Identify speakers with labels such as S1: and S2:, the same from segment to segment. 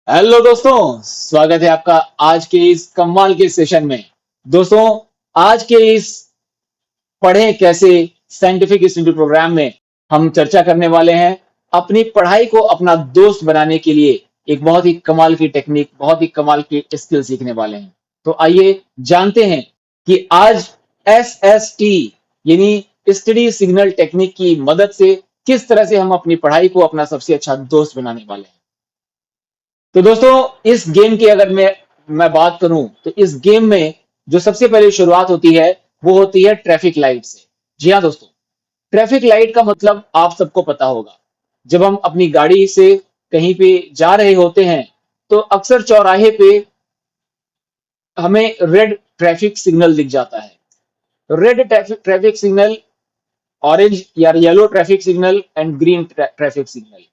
S1: Hello दोस्तों, स्वागत है आपका आज के इस कमाल के सेशन में। दोस्तों, आज के इस पढ़ें कैसे साइंटिफिक स्टडी प्रोग्राम में हम चर्चा करने वाले हैं अपनी पढ़ाई को अपना दोस्त बनाने के लिए एक बहुत ही कमाल की टेक्निक, बहुत ही कमाल की स्किल सीखने वाले हैं। तो आइए जानते हैं कि आज एसएसटी यानी स्टडी सिग्नल टेक्निक की मदद से किस तरह से हम अपनी पढ़ाई को अपना सबसे अच्छा दोस्त बनाने वाले हैं। तो दोस्तों, इस गेम की अगर मैं बात करूं तो इस गेम में जो सबसे पहले शुरुआत होती है वो होती है ट्रैफिक लाइट से। जी हाँ दोस्तों, ट्रैफिक लाइट का मतलब आप सबको पता होगा। जब हम अपनी गाड़ी से कहीं पे जा रहे होते हैं तो अक्सर चौराहे पे हमें रेड ट्रैफिक सिग्नल दिख जाता है। रेड ट्रैफिक सिग्नल, ऑरेंज या yellow traffic signal and green traffic signal.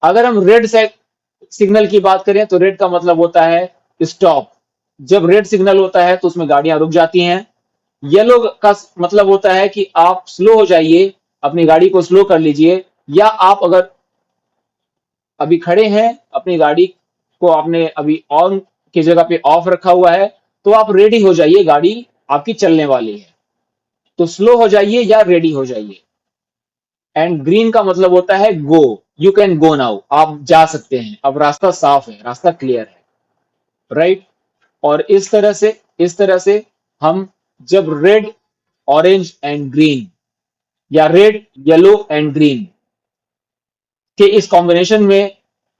S1: अगर हम रेड सिग्नल की बात करें तो रेड का मतलब होता है स्टॉप। जब रेड सिग्नल होता है तो उसमें गाड़ियां रुक जाती हैं। येलो का मतलब होता है कि आप स्लो हो जाइए, अपनी गाड़ी को स्लो कर लीजिए, या आप अगर अभी खड़े हैं, अपनी गाड़ी को आपने अभी ऑन की जगह पे ऑफ रखा हुआ है, तो आप रेडी हो जाइए, गाड़ी आपकी चलने वाली है। तो स्लो हो जाइए या रेडी हो जाइए। एंड ग्रीन का मतलब होता है गो, यू कैन गो नाउ, आप जा सकते हैं, अब रास्ता साफ है, रास्ता क्लियर है। राइट। और इस तरह से हम जब रेड, ऑरेंज एंड ग्रीन या रेड, येलो एंड ग्रीन के इस कॉम्बिनेशन में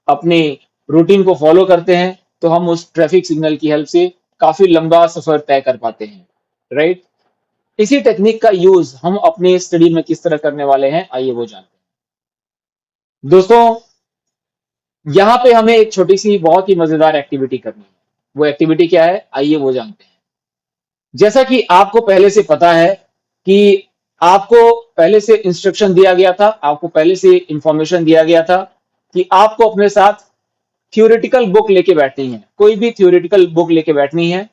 S1: अपने रूटीन को फॉलो करते हैं तो हम उस ट्रैफिक सिग्नल की हेल्प से काफी लंबा सफर तय कर पाते हैं। राइट। इसी टेक्निक का यूज हम अपने स्टडी में किस तरह करने वाले हैं, आइए वो जानते हैं। दोस्तों, यहाँ पे हमें एक छोटी सी बहुत ही मजेदार एक्टिविटी करनी है। वो एक्टिविटी क्या है, आइए वो जानते हैं। जैसा कि आपको पहले से पता है कि आपको पहले से इंस्ट्रक्शन दिया गया था, आपको पहले से इंफॉर्मेशन दिया गया था कि आपको अपने साथ थ्योरेटिकल बुक लेके बैठनी है। कोई भी थ्योरेटिकल बुक लेके बैठनी है,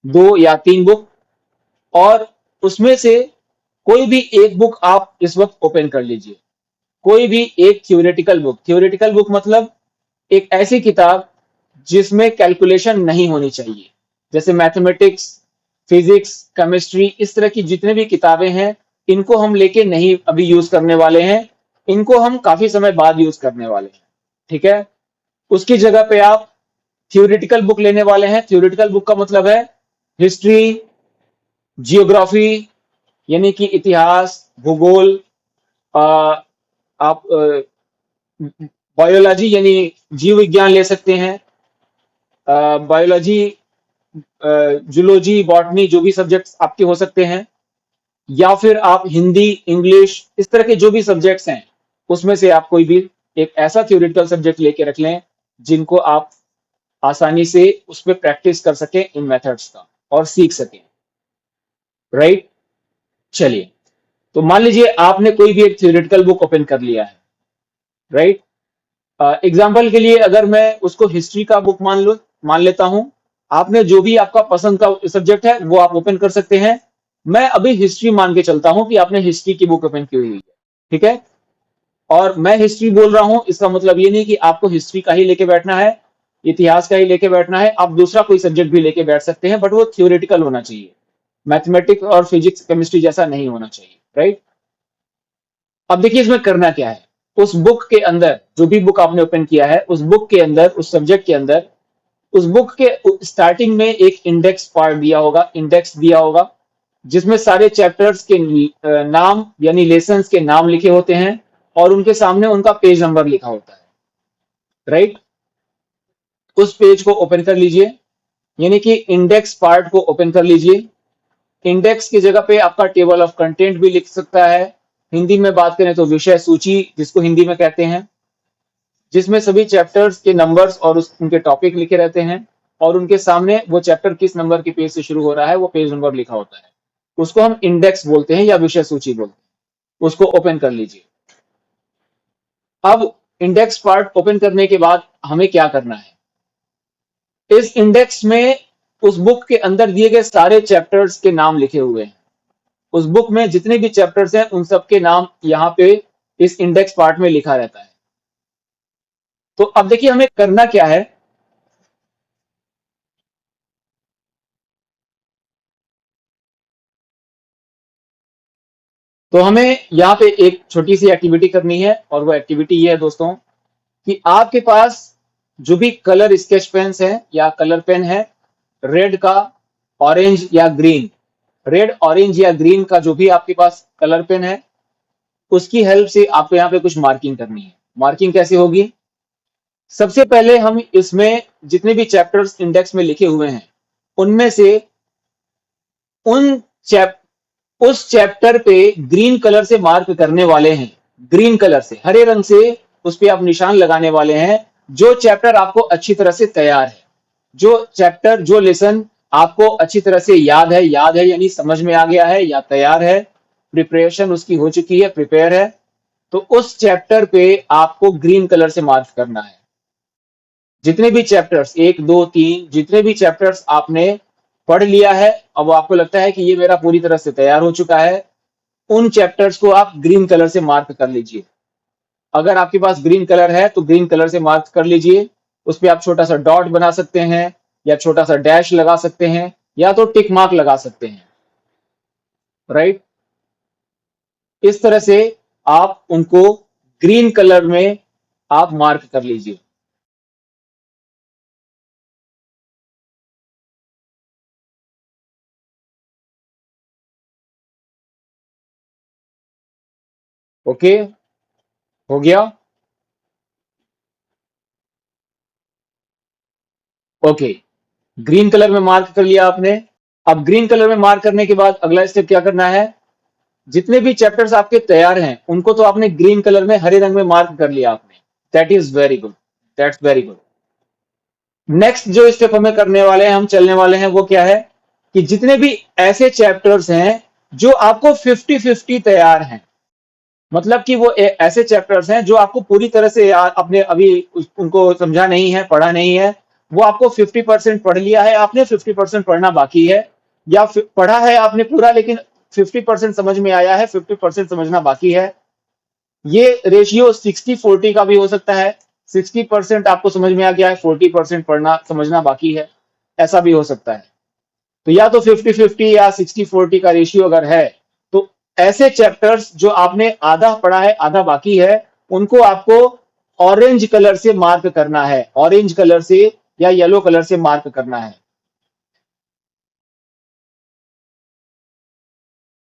S1: 2 या 3 बुक। और उसमें से कोई भी एक बुक आप इस वक्त ओपन कर लीजिए। कोई भी एक थ्योरेटिकल बुक मतलब एक ऐसी किताब जिसमें कैलकुलेशन नहीं होनी चाहिए। जैसे मैथमेटिक्स, फिजिक्स, केमिस्ट्री, इस तरह की जितने भी किताबें हैं, इनको हम लेके नहीं अभी यूज करने वाले हैं। इनको हम काफी समय बाद यूज करने वाले हैं। ठीक है। उसकी जगह पे आप थ्योरेटिकल बुक लेने वाले हैं। थ्योरेटिकल बुक का मतलब है हिस्ट्री, जियोग्राफी यानी कि इतिहास, भूगोल, आ, आप बायोलॉजी यानी जीव विज्ञान ले सकते हैं। बायोलॉजी, जूलॉजी, बॉटनी, जो भी सब्जेक्ट्स आपके हो सकते हैं। या फिर आप हिंदी, इंग्लिश, इस तरह के जो भी सब्जेक्ट्स हैं, उसमें से आप कोई भी एक ऐसा थ्योरेटिकल सब्जेक्ट लेके रख लें जिनको आप आसानी से उस पर प्रैक्टिस कर सकें, इन मेथड्स का, और सीख सकें। राइट। चलिए, तो मान लीजिए आपने कोई भी एक थ्योरेटिकल बुक ओपन कर लिया है। राइट। एग्जाम्पल के लिए अगर मैं उसको हिस्ट्री का बुक मान लेता हूं। आपने जो भी आपका पसंद का सब्जेक्ट है वो आप ओपन कर सकते हैं। मैं अभी हिस्ट्री मान के चलता हूं कि आपने हिस्ट्री की बुक ओपन की हुई है। ठीक है। और मैं हिस्ट्री बोल रहा हूं, इसका मतलब ये नहीं कि आपको हिस्ट्री का ही लेके बैठना है, इतिहास का ही लेके बैठना है। आप दूसरा कोई सब्जेक्ट भी लेके बैठ सकते हैं, बट वो थियोरेटिकल होना चाहिए। मैथमेटिक्स और फिजिक्स, केमिस्ट्री जैसा नहीं होना चाहिए। राइट। अब देखिए इसमें करना क्या है। उस बुक के अंदर, जो भी बुक आपने ओपन किया है, उस बुक के अंदर, उस सब्जेक्ट के अंदर, उस बुक के स्टार्टिंग में एक इंडेक्स पार्ट दिया होगा, इंडेक्स दिया होगा, जिसमें सारे चैप्टर्स के नाम यानी लेसन्स के नाम लिखे होते हैं और उनके सामने उनका पेज नंबर लिखा होता है। राइट। उस पेज को ओपन कर लीजिए, यानी कि इंडेक्स पार्ट को ओपन कर लीजिए। इंडेक्स की जगह पे आपका टेबल ऑफ कंटेंट भी लिख सकता है। हिंदी में बात करें तो विषय सूची, जिसको हिंदी में कहते हैं, जिसमें सभी चैप्टर्स के नंबर्स और उनके टॉपिक लिखे रहते हैं। और उनके सामने वो चैप्टर किस नंबर के पेज से शुरू हो रहा है वो पेज नंबर लिखा होता है। उसको हम इंडेक्स बोलते हैं या विषय सूची बोलते हैं। उसको ओपन कर लीजिए। अब इंडेक्स पार्ट ओपन करने के बाद हमें क्या करना है। इस इंडेक्स में उस बुक के अंदर दिए गए सारे चैप्टर्स के नाम लिखे हुए हैं। उस बुक में जितने भी चैप्टर्स हैं उन सबके नाम यहाँ पे इस इंडेक्स पार्ट में लिखा रहता है। तो अब देखिए हमें करना क्या है। तो हमें यहाँ पे एक छोटी सी एक्टिविटी करनी है, और वो एक्टिविटी ये है दोस्तों कि आपके पास जो भी कलर स्केच पेन्स है या कलर पेन है, रेड का, ऑरेंज या ग्रीन, रेड, ऑरेंज या ग्रीन का जो भी आपके पास कलर पेन है, उसकी हेल्प से आपको यहाँ पे कुछ मार्किंग करनी है। मार्किंग कैसे होगी? सबसे पहले हम इसमें जितने भी चैप्टर्स इंडेक्स में लिखे हुए हैं, उनमें से उन चैप उस चैप्टर पे ग्रीन कलर से मार्क करने वाले हैं। ग्रीन कलर से, हरे रंग से उस पे आप निशान लगाने वाले हैं जो चैप्टर आपको अच्छी तरह से तैयार है, जो चैप्टर, जो लेसन आपको अच्छी तरह से याद है यानी समझ में आ गया है या तैयार है, प्रिपरेशन उसकी हो चुकी है, प्रिपेयर है, तो उस चैप्टर पे आपको ग्रीन कलर से मार्क करना है। जितने भी चैप्टर्स, 1, 2, 3, जितने भी चैप्टर्स आपने पढ़ लिया है, अब आपको लगता है कि ये मेरा पूरी तरह से तैयार हो चुका है, उन चैप्टर्स को आप ग्रीन कलर से मार्क कर लीजिए। अगर आपके पास ग्रीन कलर है तो ग्रीन कलर से मार्क कर लीजिए। उस पर आप छोटा सा डॉट बना सकते हैं, या छोटा सा डैश लगा सकते हैं, या तो टिक मार्क लगा सकते हैं, राइट। इस तरह से आप उनको ग्रीन कलर में आप मार्क कर लीजिए। ओके, हो गया। ओके, ग्रीन कलर में मार्क कर लिया आपने। अब ग्रीन कलर में मार्क करने के बाद अगला स्टेप क्या करना है? जितने भी चैप्टर्स आपके तैयार हैं उनको तो आपने ग्रीन कलर में, हरे रंग में मार्क कर लिया आपने। That is very good, that's very good. Next जो स्टेप हमें करने वाले हैं, हम चलने वाले हैं, वो क्या है कि जितने भी ऐसे चैप्टर्स हैं जो आपको 50-50 तैयार हैं, मतलब कि वो ऐसे चैप्टर्स हैं जो आपको पूरी तरह से अपने अभी उनको समझा नहीं है, पढ़ा नहीं है, वो आपको 50% पढ़ लिया है आपने, 50% पढ़ना बाकी है, या पढ़ा है आपने पूरा लेकिन 50% समझ में आया है, 50% समझना बाकी है। ये रेशियो 60-40 का भी हो सकता है। 60% आपको समझ में आ गया है, 40% पढ़ना समझना बाकी है, ऐसा भी हो सकता है। तो या तो 50-50 या 60-40 का रेशियो अगर है, तो ऐसे चैप्टर्स जो आपने आधा पढ़ा है, आधा बाकी है, उनको आपको ऑरेंज कलर से मार्क करना है, ऑरेंज कलर से या येलो कलर से मार्क करना है,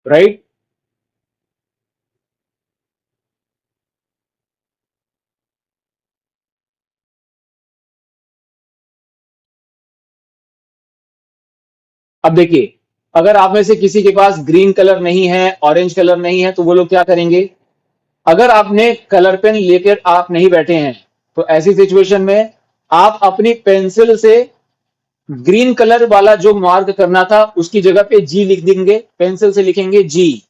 S1: राइट। अब देखिए, अगर आप में से किसी के पास ग्रीन कलर नहीं है, ऑरेंज कलर नहीं है, तो वो लोग क्या करेंगे? अगर आपने कलर पेन लेकर आप नहीं बैठे हैं, तो ऐसी सिचुएशन में आप अपनी पेंसिल से ग्रीन कलर वाला जो मार्क करना था उसकी जगह पे जी लिख देंगे, पेंसिल से लिखेंगे जी।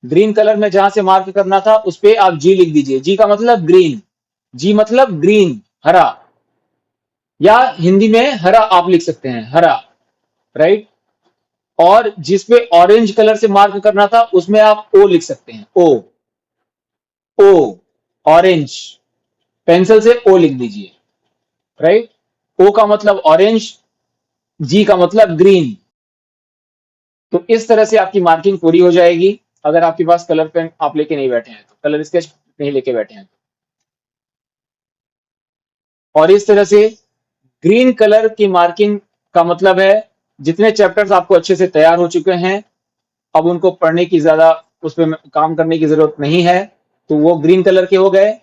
S1: ग्रीन कलर में जहां से मार्क करना था उस पे आप जी लिख दीजिए। जी का मतलब ग्रीन, जी मतलब ग्रीन, हरा, या हिंदी में हरा आप लिख सकते हैं, हरा, राइट। और जिसपे ऑरेंज कलर से मार्क करना था उसमें आप ओ लिख सकते हैं, ओ, ओ, ऑरेंज, पेंसिल से ओ लिख दीजिए, राइट। ओ का मतलब ऑरेंज, जी का मतलब ग्रीन। तो इस तरह से आपकी मार्किंग पूरी हो जाएगी। अगर आपके पास कलर पेन आप लेके नहीं बैठे हैं, तो कलर स्केच नहीं लेके बैठे हैं, और इस तरह से ग्रीन कलर की मार्किंग का मतलब है जितने चैप्टर्स आपको अच्छे से तैयार हो चुके हैं, अब उनको पढ़ने की ज्यादा, उस पर काम करने की जरूरत नहीं है, तो वो ग्रीन कलर के हो गए।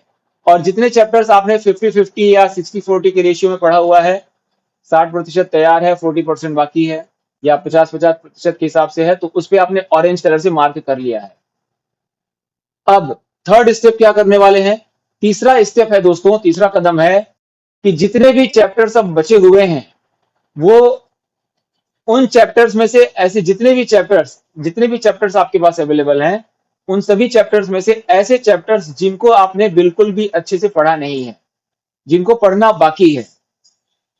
S1: और जितने चैप्टर्स आपने 50-50 या 60-40 के रेशियो में पढ़ा हुआ है, 60% तैयार है, 40% बाकी है, या 50-50% के हिसाब से है, तो उस पर आपने ऑरेंज कलर से मार्क कर लिया है। अब थर्ड स्टेप क्या करने वाले हैं? तीसरा स्टेप है दोस्तों, तीसरा कदम है कि जितने भी चैप्टर्स अब बचे हुए हैं, वो उन चैप्टर्स में से, ऐसे जितने भी चैप्टर्स आपके पास अवेलेबल हैं, उन सभी चैप्टर्स में से ऐसे चैप्टर्स जिनको आपने बिल्कुल भी अच्छे से पढ़ा नहीं है, जिनको पढ़ना बाकी है,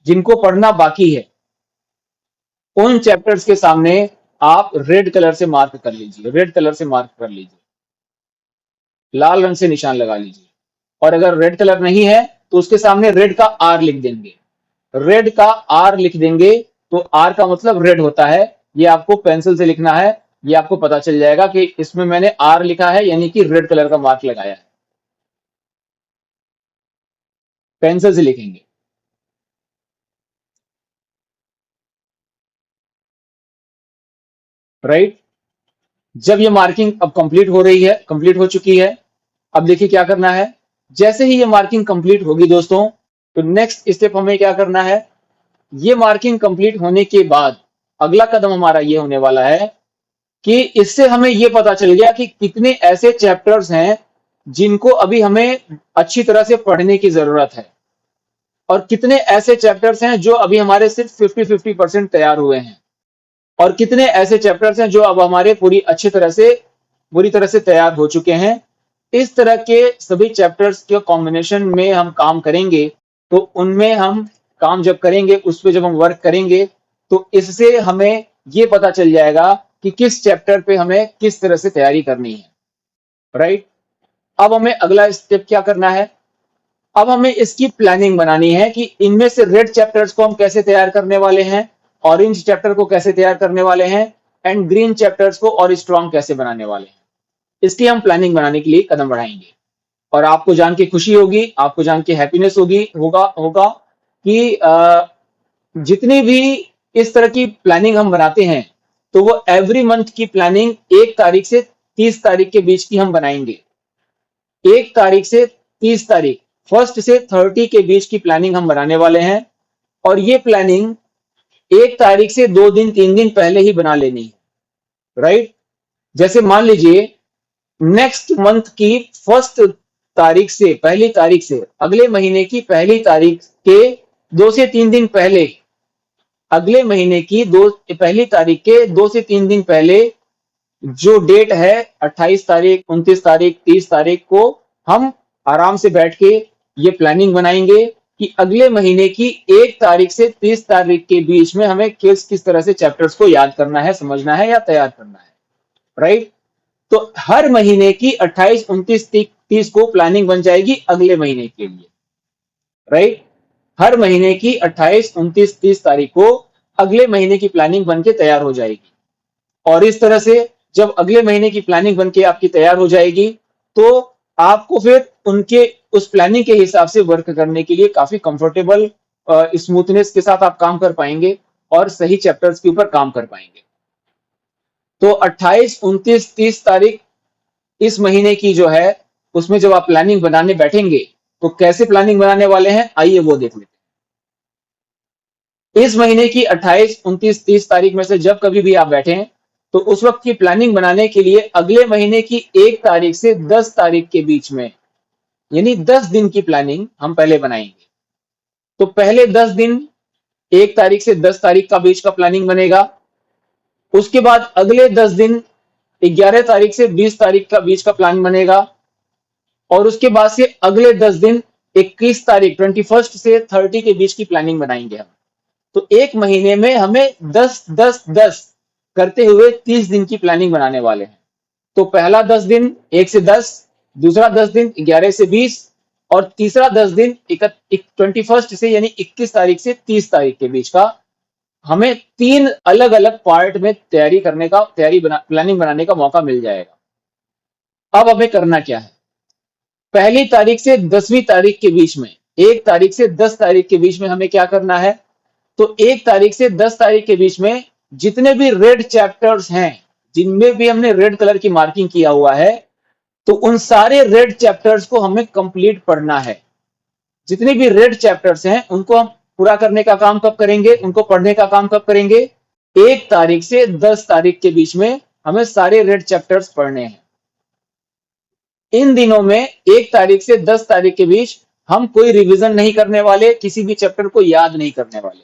S1: जिनको पढ़ना बाकी है, उन चैप्टर्स के सामने आप रेड कलर से मार्क कर लीजिए, रेड कलर से मार्क कर लीजिए, लाल रंग से निशान लगा लीजिए। और अगर रेड कलर नहीं है तो उसके सामने रेड का आर लिख देंगे। रेड का आर लिख देंगे तो आर का मतलब रेड होता है। ये आपको पेंसिल से लिखना है, ये आपको पता चल जाएगा कि इसमें मैंने आर लिखा है यानी कि रेड कलर का मार्क लगाया है। पेंसिल से लिखेंगे। राइट। जब ये मार्किंग अब कंप्लीट हो रही है, कंप्लीट हो चुकी है, अब देखिए क्या करना है। जैसे ही ये मार्किंग कंप्लीट होगी दोस्तों, तो नेक्स्ट स्टेप हमें क्या करना है। ये मार्किंग कंप्लीट होने के बाद अगला कदम हमारा ये होने वाला है कि इससे हमें ये पता चल गया कि कितने ऐसे चैप्टर्स हैं जिनको अभी हमें अच्छी तरह से पढ़ने की जरूरत है, और कितने ऐसे चैप्टर्स हैं जो अभी हमारे सिर्फ 50-50% तैयार हुए हैं, और कितने ऐसे चैप्टर्स हैं जो अब हमारे पूरी तरह से तैयार हो चुके हैं। इस तरह के सभी चैप्टर्स के कॉम्बिनेशन में हम काम करेंगे। तो उनमें हम काम जब करेंगे, उस पर जब हम वर्क करेंगे, तो इससे हमें ये पता चल जाएगा कि किस चैप्टर पे हमें किस तरह से तैयारी करनी है। राइट। अब हमें अगला स्टेप क्या करना है। अब हमें इसकी प्लानिंग बनानी है कि इनमें से रेड चैप्टर्स को हम कैसे तैयार करने वाले हैं, ऑरेंज चैप्टर को कैसे तैयार करने वाले हैं, एंड ग्रीन चैप्टर्स को और स्ट्रॉन्ग कैसे बनाने वाले हैं। इसकी हम प्लानिंग बनाने के लिए कदम बढ़ाएंगे। और आपको जान के खुशी होगी, आपको जान के हैप्पीनेस होगी होगा होगा कि जितनी भी इस तरह की प्लानिंग हम बनाते हैं, तो वो एवरी मंथ की प्लानिंग 1 तारीख से 30 तारीख के बीच की हम बनाएंगे। 1 तारीख से 30 तारीख, 1 से 30 के बीच की प्लानिंग हम बनाने वाले हैं। और ये प्लानिंग 1 तारीख से 2 दिन 3 दिन पहले ही बना लेनी है। राइट। जैसे मान लीजिए नेक्स्ट मंथ की 1 तारीख से, पहली तारीख से, अगले महीने की पहली तारीख के 2 से 3 दिन पहले, अगले महीने की पहली तारीख के 2 से 3 दिन पहले जो डेट है 28 तारीख, 29 तारीख, 30 तारीख को हम आराम से बैठ के ये प्लानिंग बनाएंगे कि अगले महीने की 1 तारीख से 30 तारीख के बीच में हमें किस किस तरह से चैप्टर्स को याद करना है, समझना है या तैयार करना है। राइट। तो हर महीने की 28, 29, 30 को प्लानिंग बन जाएगी अगले महीने के लिए। राइट। हर महीने की 28, 29, 30 तारीख को अगले महीने की प्लानिंग बन के तैयार हो जाएगी। और इस तरह से जब अगले महीने की प्लानिंग बन के आपकी तैयार हो जाएगी, तो आपको फिर उनके उस प्लानिंग के हिसाब से वर्क करने के लिए काफी कंफर्टेबल, स्मूथनेस के साथ आप काम कर पाएंगे और सही चैप्टर्स के ऊपर काम कर पाएंगे। तो 28, 29, 30 तारीख इस महीने की जो है, उसमें जब आप प्लानिंग बनाने बैठेंगे, तो कैसे प्लानिंग बनाने वाले हैं आइए वो देख लेते हैं। इस महीने की 28, 29, 30 तारीख में से जब कभी भी आप बैठें, तो उस वक्त की प्लानिंग बनाने के लिए अगले महीने की 1 तारीख से 10 तारीख के बीच में, यानी 10 दिन की प्लानिंग हम पहले बनाएंगे। तो पहले 10 दिन 1 तारीख से 10 तारीख का बीच का प्लानिंग बनेगा। उसके बाद अगले 10 दिन 11 तारीख से 20 तारीख का बीच का प्लान बनेगा। और उसके बाद से अगले 10 दिन 21 तारीख, 21 से 30 के बीच की प्लानिंग बनाएंगे हम। तो एक महीने में हमें 10-10-10 करते हुए 30 दिन की प्लानिंग बनाने वाले हैं। तो पहला 10 दिन 1 से 10, दूसरा 10 दिन 11 से 20, और तीसरा 10 दिन 21 से यानी 21 तारीख से 30 तारीख के बीच का हमें 3 अलग अलग पार्ट में प्लानिंग बनाने का मौका मिल जाएगा। अब हमें करना क्या है। पहली तारीख से 10वीं तारीख के बीच में, 1 तारीख से 10 तारीख के बीच में हमें क्या करना है। तो 1 तारीख से 10 तारीख के बीच में जितने भी रेड चैप्टर्स हैं, जिनमें भी हमने रेड कलर की मार्किंग किया हुआ है, तो उन सारे रेड चैप्टर्स को हमें कंप्लीट पढ़ना है। जितने भी रेड चैप्टर्स हैं उनको हम पूरा करने का काम कब करेंगे, उनको पढ़ने का काम कब करेंगे। 1 तारीख से 10 तारीख के बीच में हमें सारे रेड चैप्टर्स पढ़ने हैं। इन दिनों में 1 तारीख से 10 तारीख के बीच हम कोई रिवीजन नहीं करने वाले, किसी भी चैप्टर को याद नहीं करने वाले।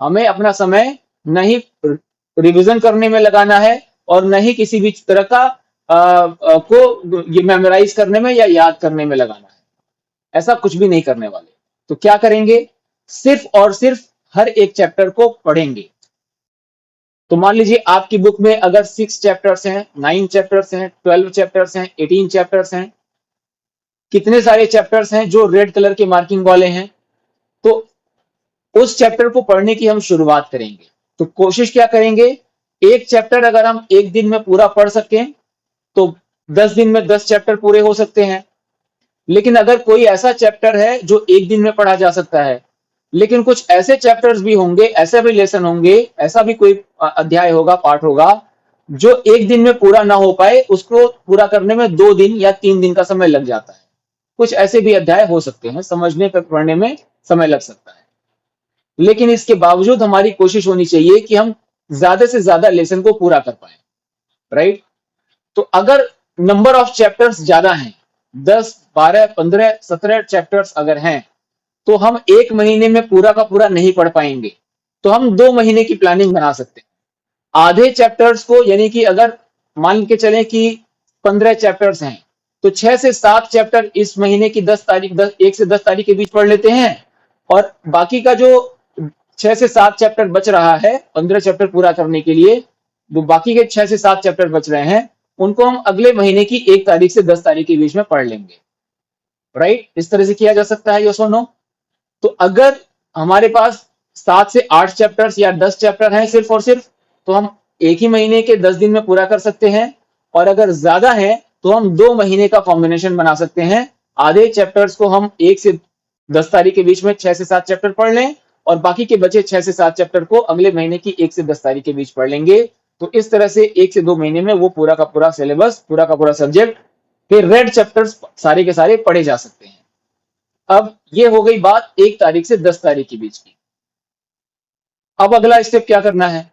S1: हमें अपना समय न ही रिवीजन करने में लगाना है और न ही किसी भी तरह का को ये मेमोराइज करने में या याद करने में लगाना है। ऐसा कुछ भी नहीं करने वाले। तो क्या करेंगे, सिर्फ और सिर्फ हर एक चैप्टर को पढ़ेंगे। तो मान लीजिए आपकी बुक में अगर 6 चैप्टर्स हैं, 9 चैप्टर्स हैं, 12 चैप्टर्स हैं, 18 चैप्टर्स हैं, कितने सारे चैप्टर्स हैं जो रेड कलर के मार्किंग वाले हैं, तो उस चैप्टर को पढ़ने की हम शुरुआत करेंगे। तो कोशिश क्या करेंगे, एक चैप्टर अगर हम एक दिन में पूरा पढ़ सकें तो 10 दिन में 10 चैप्टर पूरे हो सकते हैं। लेकिन अगर कोई ऐसा चैप्टर है जो एक दिन में पढ़ा जा सकता है, लेकिन कुछ ऐसे चैप्टर्स भी होंगे, ऐसे भी लेसन होंगे, ऐसा भी कोई अध्याय होगा, पाठ होगा जो एक दिन में पूरा ना हो पाए, उसको पूरा करने में 2 दिन या 3 दिन का समय लग जाता है। कुछ ऐसे भी अध्याय हो सकते हैं, समझने पर पढ़ने में समय लग सकता है। लेकिन इसके बावजूद हमारी कोशिश होनी चाहिए कि हम ज्यादा से ज्यादा लेसन को पूरा कर पाए, राइट। तो अगर नंबर ऑफ चैप्टर्स ज्यादा हैं, 10, 12, 15, 17 चैप्टर्स अगर हैं, तो हम एक महीने में पूरा का पूरा नहीं पढ़ पाएंगे। तो हम 2 महीने की प्लानिंग बना सकते हैं। आधे चैप्टर्स को, यानी कि अगर मान के चलें कि 15 चैप्टर्स हैं, तो 6 से 7 चैप्टर इस महीने की 10 तारीख 1 से 10 तारीख के बीच पढ़ लेते हैं, और बाकी का जो 6 से 7 चैप्टर बच रहा है 15 चैप्टर पूरा करने के लिए, जो बाकी के 6 से 7 चैप्टर बच रहे हैं, उनको हम अगले महीने की 1 तारीख से 10 तारीख के बीच में पढ़ लेंगे, राइट। इस तरह से किया जा सकता है, यस और नो। तो अगर हमारे पास 7 से 8 चैप्टर्स या 10 चैप्टर हैं सिर्फ और सिर्फ, तो हम एक ही महीने के 10 दिन में पूरा कर सकते हैं। और अगर ज्यादा है तो हम 2 महीने का कॉम्बिनेशन बना सकते हैं। आधे चैप्टर्स को हम 1 से 10 तारीख के बीच में 6 से 7 चैप्टर पढ़ लें, और बाकी के बचे 6 से 7 चैप्टर को अगले महीने की 1 से 10 तारीख के बीच पढ़ लेंगे। तो इस तरह से 1 से 2 महीने में वो पूरा का पूरा सिलेबस, पूरा का पूरा सब्जेक्ट, फिर रेड चैप्टर्स सारे के सारे पढ़े जा सकते हैं। अब ये हो गई बात 1 तारीख से 10 तारीख के बीच की। अब अगला स्टेप क्या करना है,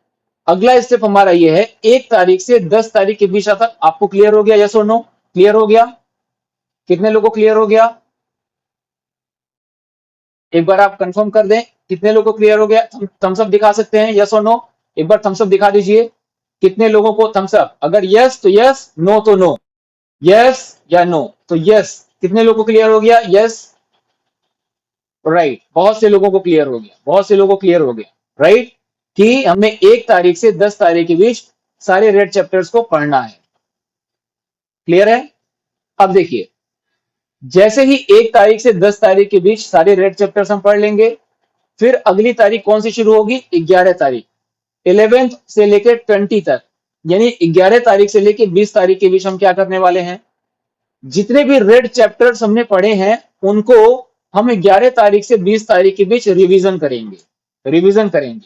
S1: अगला स्टेप हमारा ये है 1 तारीख से 10 तारीख के बीच तक। आपको क्लियर हो गया, यस और नो? क्लियर हो गया? कितने लोगों को क्लियर हो गया? एक बार आप कंफर्म कर दें, कितने लोगों को क्लियर हो गया? थम्स अप दिखा सकते हैं, यस और नो? एक बार थम्स अप दिखा दीजिए, कितने लोगों को थम्स अप? अगर यस तो यस, नो तो नो। यस या नो? तो यस। कितने लोगों को क्लियर हो गया? Yes, right. बहुत से लोगों को क्लियर हो गया, बहुत से लोगों को क्लियर हो गया, राइट, कि हमें 1 तारीख से 10 तारीख के बीच सारे रेड चैप्टर्स को पढ़ना है। क्लियर है? अब देखिए, जैसे ही 1 तारीख से 10 तारीख के बीच सारे रेड चैप्टर्स हम पढ़ लेंगे, फिर अगली तारीख कौन सी शुरू होगी? 11 तारीख। 11th से लेकर 20 तक, यानी 11 तारीख से लेकर 20 तारीख के बीच हम क्या करने वाले हैं? जितने भी रेड चैप्टर्स हमने पढ़े हैं उनको हम 11 तारीख से 20 तारीख के बीच रिवीजन करेंगे। रिवीजन करेंगे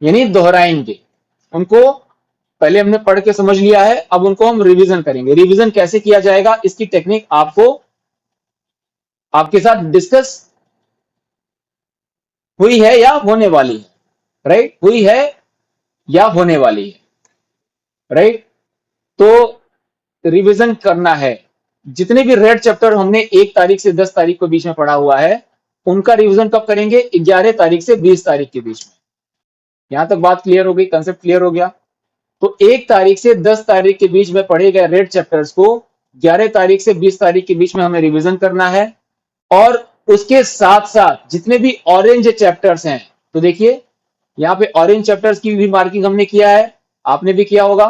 S1: यानी दोहराएंगे उनको। पहले हमने पढ़ के समझ लिया है, अब उनको हम रिवीजन करेंगे। रिवीजन कैसे किया जाएगा, इसकी टेक्निक आपको आपके साथ डिस्कस हुई है या होने वाली है, राइट? हुई है या होने वाली है, राइट? तो रिवीजन करना है। जितने भी रेड चैप्टर हमने 1 तारीख से 10 तारीख के बीच में पढ़ा हुआ है, उनका रिवीजन कब करेंगे? 11 तारीख से 20 तारीख के बीच में। यहां तक बात क्लियर हो गई, कंसेप्ट क्लियर हो गया। तो 1 तारीख से 10 तारीख के बीच में पढ़े गए रेड चैप्टर्स को 11 तारीख से 20 तारीख के बीच में हमें रिवीजन करना है। और उसके साथ साथ जितने भी ऑरेंज चैप्टर्स हैं, तो देखिए यहाँ पे ऑरेंज चैप्टर्स की भी मार्किंग हमने किया है, आपने भी किया होगा।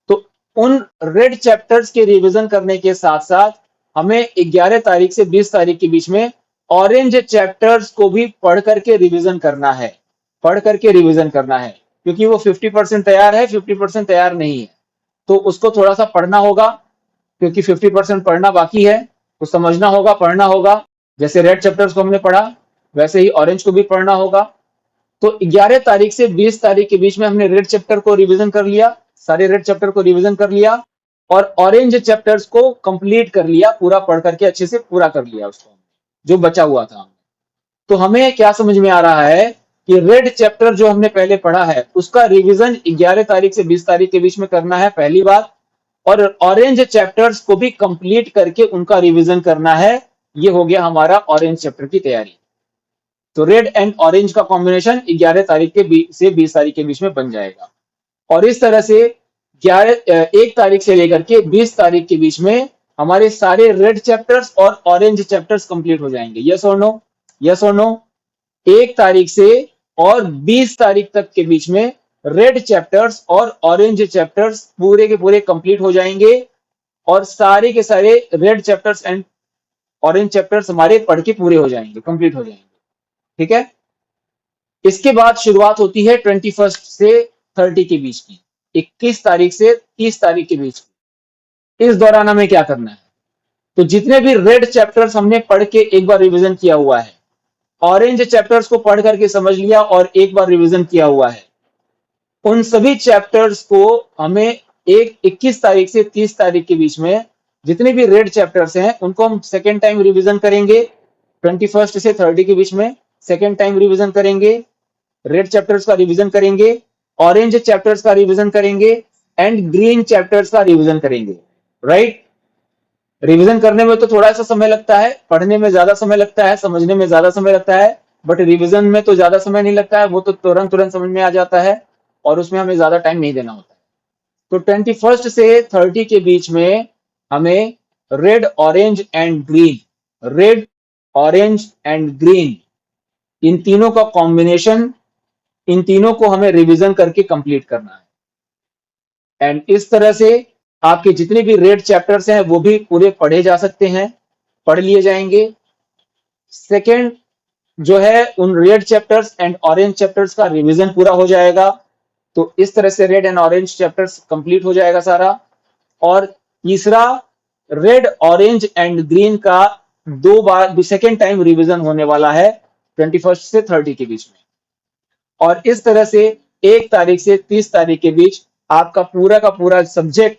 S1: तो उन रेड चैप्टर्स के रिवीजन करने के साथ साथ हमें 11 तारीख से 20 तारीख के बीच में ऑरेंज चैप्टर्स को भी पढ़ करके रिवीजन करना है। पढ़ करके रिवीजन करना है, क्योंकि वो 50% तैयार है, 50% तैयार नहीं है, तो उसको थोड़ा सा पढ़ना होगा। क्योंकि 50% पढ़ना बाकी है, तो समझना होगा, पढ़ना होगा। जैसे रेड चैप्टर्स को हमने पढ़ा, वैसे ही ऑरेंज को भी पढ़ना होगा। तो 11 तारीख से 20 तारीख के बीच में हमने रेड चैप्टर को रिवीजन कर लिया, सारे रेड चैप्टर को रिवीजन कर लिया, और ऑरेंज चैप्टर्स को कंप्लीट कर लिया, पूरा पढ़ करके अच्छे से पूरा कर लिया उसको, जो बचा हुआ था। तो हमें क्या समझ में आ रहा है कि रेड चैप्टर जो हमने पहले पढ़ा है उसका रिवीजन 11 तारीख से 20 तारीख के बीच में करना है, पहली बात। और ऑरेंज चैप्टर्स को भी कंप्लीट करके उनका रिवीजन करना है। ये हो गया हमारा ऑरेंज चैप्टर की तैयारी। तो रेड एंड ऑरेंज का कॉम्बिनेशन 11 तारीख के से 20 तारीख के बीच में बन जाएगा। और इस तरह से 1 तारीख से लेकर के 20 तारीख के बीच में हमारे सारे रेड चैप्टर्स और ऑरेंज चैप्टर्स कंप्लीट हो जाएंगे। यस और नो? यस और नो? 1 तारीख से और 20 तारीख तक के बीच में रेड चैप्टर्स और ऑरेंज चैप्टर्स पूरे के पूरे कंप्लीट हो जाएंगे। और सारे के सारे red chapters and orange chapters हमारे पढ़ के पूरे हो जाएंगे, कंप्लीट हो जाएंगे। ठीक है। इसके बाद शुरुआत होती है 21 से 30 के बीच की, 21 तारीख से 30 तारीख के बीच की। इस दौरान हमें क्या करना है, तो जितने भी रेड चैप्टर्स हमने पढ़ के एक बार रिवीजन किया हुआ है, ऑरेंज चैप्टर्स को पढ़ करके समझ लिया और एक बार रिवीजन किया हुआ है, उन सभी चैप्टर्स को हमें 21 तारीख से 30 तारीख के बीच में जितने भी रेड चैप्टर्स हैं उनको हम सेकेंड टाइम रिवीजन करेंगे। 21 से 30 के बीच में सेकेंड टाइम रिवीजन करेंगे, रेड चैप्टर्स का रिवीजन करेंगे, ऑरेंज चैप्टर्स का रिवीजन करेंगे एंड ग्रीन चैप्टर्स का रिवीजन करेंगे। राइट। रिवीजन करने में तो थोड़ा सा समय लगता है, पढ़ने में ज्यादा समय लगता है, समझने में ज्यादा समय लगता है, बट रिवीजन में तो ज्यादा समय नहीं लगता है, वो तो तुरंत तुरंत समझ में आ जाता है और उसमें हमें ज्यादा टाइम नहीं देना होता है। तो 21 से 30 के बीच में हमें red orange and green, red orange and green, इन तीनों का कॉम्बिनेशन, इन तीनों को हमें रिवीजन करके कंप्लीट करना है। एंड इस तरह से आपके जितने भी रेड चैप्टर्स हैं वो भी पूरे पढ़े जा सकते हैं, पढ़ लिए जाएंगे। सेकेंड जो है, उन red chapters and orange chapters का रिवीजन पूरा हो जाएगा। तो इस तरह से red and orange chapters complete हो जाएगा सारा। और तीसरा, रेड ऑरेंज एंड ग्रीन का 2 बार सेकेंड टाइम रिवीजन होने वाला है 21 से 30 के बीच में। और इस तरह से 1 तारीख से 30 तारीख के बीच आपका पूरा का पूरा सब्जेक्ट,